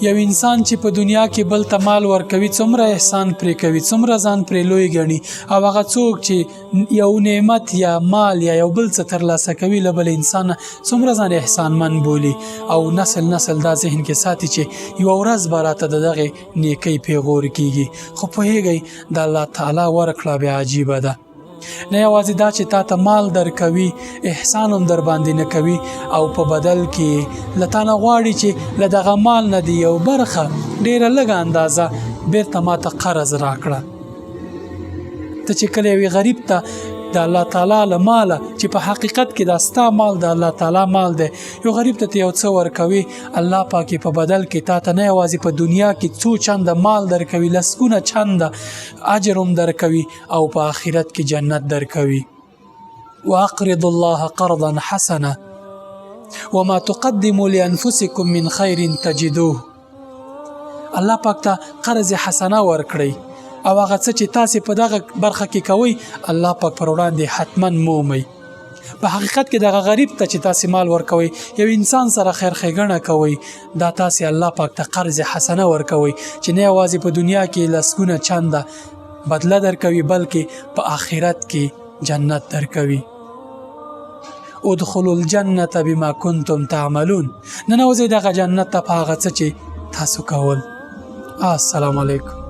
یو انسان چې په دنیا کې بل ته مال ورکوي څومره احسان پرې کوي، څومره ځان پرې لوی ګڼي، او هغه څوک چې یو نعمت یا مال یا یو بل څه ترلاسه کوي له بل انسان څومره ځان احسانمن بولي، او نسل نسل دا ذهن کې ساتي چې یوه ورځ به راته د دغې نیکۍ پیغور کېږي. خو پوهېږئ د الله تعالی ورکړه بیا عجیبه ده. نه یوازې دا چې تا ته مال درکوي، احسان هم در باندې نه کوي، او په بدل کې له تا نه غواړي چې له دغه مال نه دې یو برخه ډېره لږه اندازه بیرته ما ته قرض راکړه. ته چې کله یوې غریب ته د الله تعالی له ماله چې په حقیقت کې دا ستا مال د الله تعالی مال دی، یو غریب ته یو څه ورکوي، الله پاک په بدل کې تا ته نه یوازې په دنیا کې څو چنده مال درکوي، لسګونه چنده اجر هم درکوي، او په آخرت کې جنت درکوي. واقرضوا الله قرضا حسنا وما تقدموا لانفسكم من خير تجدوه. الله پاک ته قرض حسنه ورکړي، او هغه څه چې تاسې په دغه برخه کې کوئ الله پاک پر وړاندې حتما مومئ. په حقیقت کې دغه غریب ته چې تاسې مال ورکوئ، یو انسان سره خیر ښېګڼه کوئ، دا تاسې الله پاک ته قرض حسنه ورکوئ چې نه یوازې په دنیا کې لسګونه چنده بدله درکوي، بلکې په آخرت کې جنت درکوي. ادخلوا الجنة بما کنتم تعملون. ننوځئ دغه جنت ته په هغه څه چې تاسو کول. السلام علیکم.